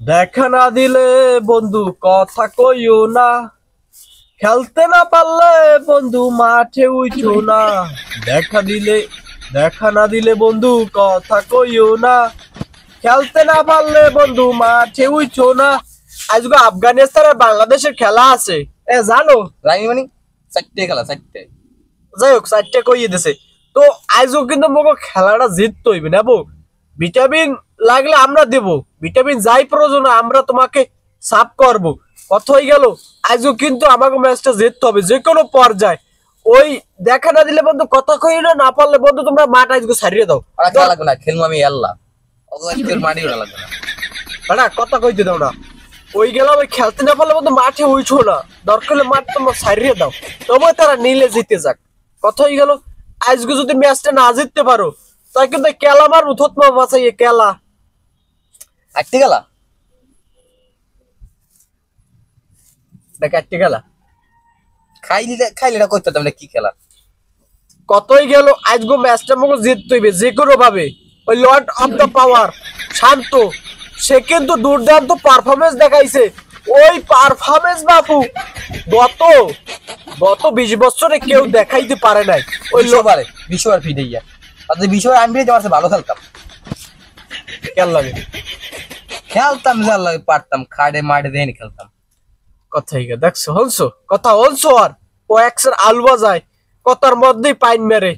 দেখা না দিলে বন্ধু কথা কইও না, খেলতে না পারলে বন্ধু মাঠে উইঠো না। দেখা না দিলে বন্ধু কথা কইও না, খেলতে না পারলে বন্ধু মাঠে উইঠো না। আজকে আফগানিস্তান আর বাংলাদেশের খেলা আছে, জানো? জানি মানে চারটে খেলা, চারটে। যাই হোক, চারটে কইয়ে দিছে তো আজও কিন্তু মোকে খেলাটা জিততে হইবে নেবো। ভিটামিন লাগলে আমরা দেব, ভিটামিন যাই প্রয়োজন আমরা তোমাকে সাফ করব। কথা হয়ে গেল, আজও কিন্তু আমাকে ম্যাচটা জিততে হবে যে কোনো পর্যায়ে। ওই দেখা না দিলে বন্ধু কথা কইল, না পারলে বন্ধু তোমরা মাঠ আজকে ছাড়িয়ে দাও। খেলা লাগবে না, খেলবো আমি আল্লাহ মাটি ওরা লাগবে না। না কথা কইতে দাও না, ওই গেল ওই খেলতে না পারলে বন্ধু মাঠে উঠো না, দরকার হলে মাঠ তোমরা ছাড়িয়ে দাও, তবে তারা নিলে জিতে যাক। কথা হয়ে গেল, আজকে যদি ম্যাচটা না জিততে পারো তাই কিন্তু কেলা মার উঠত মা বাঁচাইয়ে কেলা একটি খেলা দেখ একটি খেলা খাইলে করতে হতাম কি খেলা। কতই গেল আজকে ম্যাচটা আমাকে জিততে হইবে যে কোনো ভাবে। ওই লর্ড অফ দ্য পাওয়ার শান্ত, সে কিন্তু দুর্দান্ত পারফরমেন্স দেখাইছে। ওই পারফরমেন্স বাপু গত 20 বছরে কেউ দেখাইতে পারে নাই। ওই বিশ্ববার ফিরে গিয়া বিশ্ববার আমি ভালো খেলতাম, কেন লাগে খেলতাম যার লাগে পারতাম, খাড়ে মাঠে দেয়নি খেলতাম। কথাই দেখছো হলছো কথা হলছো। আর ও একসার আলবা যায় কথার মধ্যেই পাইন মেরে।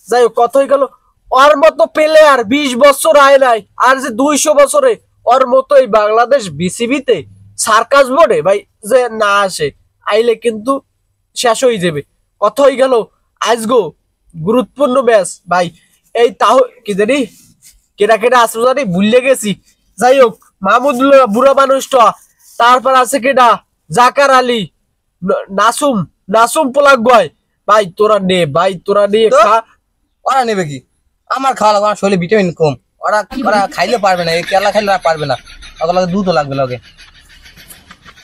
যাই হোক কথাই গেল, ওর মতো প্লেয়ার 20 বছর আয় নাই, আর যে 200 বছরে ওর মতো এই বাংলাদেশ বিসিবিতে সার্কাস বোর্ডে ভাই যে না আসে, আইলে কিন্তু শেষ হয়ে যাবে। কথা হয়ে গেল আজগো গুরুত্বপূর্ণ ম্যাচ ভাই। এই তাও কি জানি কেটা কেটা আসলো জানি ভুলে গেছি। যাই হোক মাহমুদ বুড়া মানুষটা, তারপর আছে কেটা জাকার আলী, নাসুম পোলাক গয়। ভাই তোরা নে, ভাই তোরা নিয়ে খা। ওরা নেবে কি? আমার খাওয়া লাগবে, আমার শরীরে ভিটামিন কম। ওরা খাইলে পারবে না, এই কেলা খাইলে পারবে না, ওদের লাগে দুধও লাগবে না। ওকে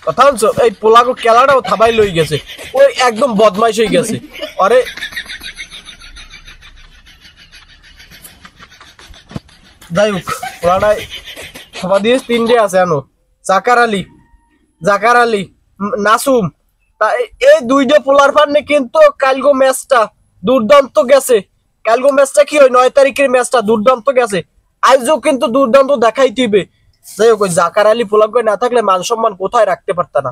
কথা বলছো, এই পোলাগো কেলাটাও থাবাই লই গেছে, ওই একদম বদমাইশ হয়ে গেছে। আরে যাই হোক পোলাটাই থাবা দিয়ে 3টে আছে আনো, জাকার আলী নাসুম। এই 2টা পোলার ফান্ডে কিন্তু কালগো ম্যাচটা দুর্দান্ত গেছে। কালগো ম্যাচটা কি হয় 9 তারিখের ম্যাচটা দুর্দান্ত গেছে, আজও কিন্তু দুর্দান্ত দেখাই দিবে। যাই হোক ওই জাকার আলী পোলাগো না থাকলে মান সম্মান কোথায় রাখতে পারতা না,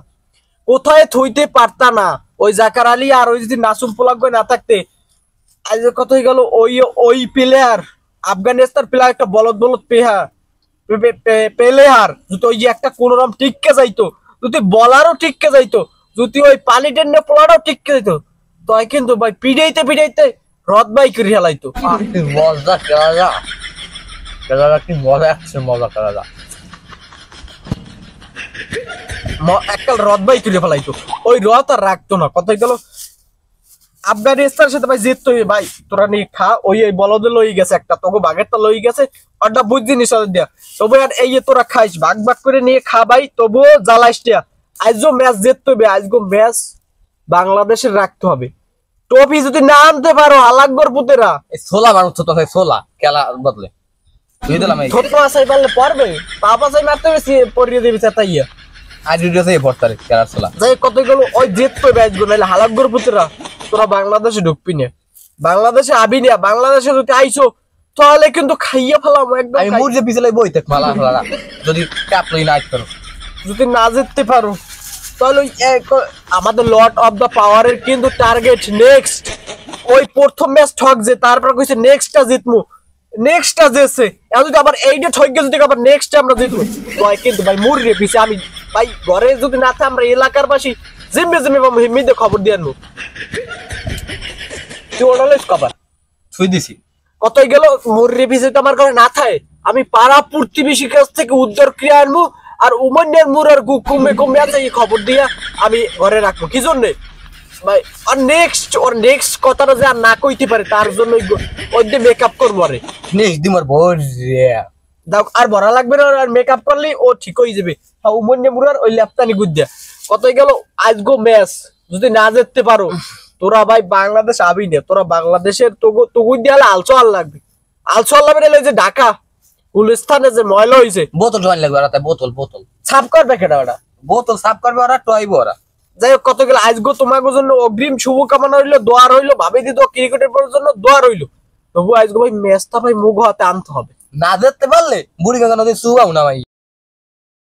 কোথায় থইতে পারতা না। ওই জাকার আলী আর ওই যদি নাসুম পোলাগো না থাকতে আজ কত হয়ে গেল। ওই প্লেয়ার আফগানিস্তান প্লেয়ার একটা বলদ প্লেয়ার যদি ওই যে একটা কোন রকম টিককে যাইতো, যদি বলারও টিককে যাইতো, যদি ওই পানি টেনে পোলারও টিককে যাইতো, তাই কিন্তু ভাই পিড়াইতে রদ বাই করে হেলাইতো। মজা খেলা কি মজা আসছে, মজা খেলা এককাল রদ বাই করে ফেলাইতো, ওই রথ আর রাখতো না। কত গেল আফগানিস্তানের সাথে ভাই জিততো ভাই, তোরা নিয়ে খা। ওই বলদে লই গেছে একটা, তোকে বাঘেরটা লই গেছে, ওটা বুঝছি নিশা দিয়া। তবু আর এই তোরা খাইস ভাগ করে নিয়ে খা ভাই, তবুও জ্বালাইস টিয়া। আজও ম্যাচ জিততে হবে, আজগো ম্যাচ বাংলাদেশের রাখতে হবে। ট্রফি যদি না আনতে পারো আলাকবর পুতেরা ছোলা মানুষ তো ছোলা খেলা বদলে ছোট আসাই পারলে পারবে, পাপ আসাই মারতে বেশি পরিয়ে দেবে চেতাইয়া। আজ ভর্তারে খেলার ছোলা যাই কত গেল ওই জিততে হবে আজগো, নাহলে হালাকবর পুতেরা তোরা বাংলাদেশে ঢুকবি না, বাংলাদেশে আবি না। বাংলাদেশে যদি আইসো তাহলে কিন্তু খাইয়া ফেলাম একদম। আমি মুরগি পিছলে বই থাক মালা ফেলা, যদি কাপড়ই না আসতে পারো, যদি না জিততে পারো তাহলে আমাদের লর্ড অফ দ্য পাওয়ারের কিন্তু টার্গেট নেক্সট ওই প্রথম ম্যাচ ঠক যে, তারপর কইছে নেক্সটটা জিতমু, নেক্সটটা যেছে এখন যদি আবার এইটা ঠক গেছে যদি আবার নেক্সট আমরা জিতবো, ভাই কিন্তু ভাই মুরগি পিছে আমি ভাই ঘরে যদি না থাকে আমরা এলাকার বাসী জিম্মে হিমিতে খবর দিয়ে আনবো। তুই ওনালেস কবার ছুঁই দিছি কতই গেল মুরগি পিছে তো আমার ঘরে না থাকে, আমি পাড়া প্রতিবেশীর কাছ থেকে উদ্ধার ক্রিয়া আনবো, আর উমান্যের মুরার কমে আছে এই খবর দিয়া আমি ঘরে রাখবো। কি জন্যে ভাই আর নেক্সট কথাটা যে আর না কইতে পারে তার জন্য ওই দিয়ে মেকআপ করবো। আরে নেক্সট দিন ভোর দাও আর ভরা লাগবে না, আর মেকআপ করলেই ও ঠিক হয়ে যাবে। হ্যাঁ উমান্যের মুরার ওই ল্যাপটানি গুদ্দিয়া। কতই গেল আজগো ম্যাচ যদি না জিততে পারো তোরা ভাই বাংলাদেশ আবি না, তোরা বাংলাদেশের তগু দিয়ে আলচোয়াল লাগবে, আলচোয়াল লাগবে। যে ঢাকা গুলিস্তানে যে ময়লা হয়েছে বোতল জয়েন লাগবে, বোতল সাফ করবে কেটা ওটা? বোতল সাফ করবে ওরা, টয়বো ওরা। যাই হোক কত গেলে আজগো তোমাকে জন্য অগ্রিম শুভকামনা রইলো, দোয়া রইলো, ভাবি দিত ক্রিকেটের জন্য দোয়া রইলো। তবু আজগো ভাই ম্যাচটা ভাই মুখ হাতে আনতে হবে। না যেতে পারলে বুড়িগঙ্গা নদী চুবাও না ভাই।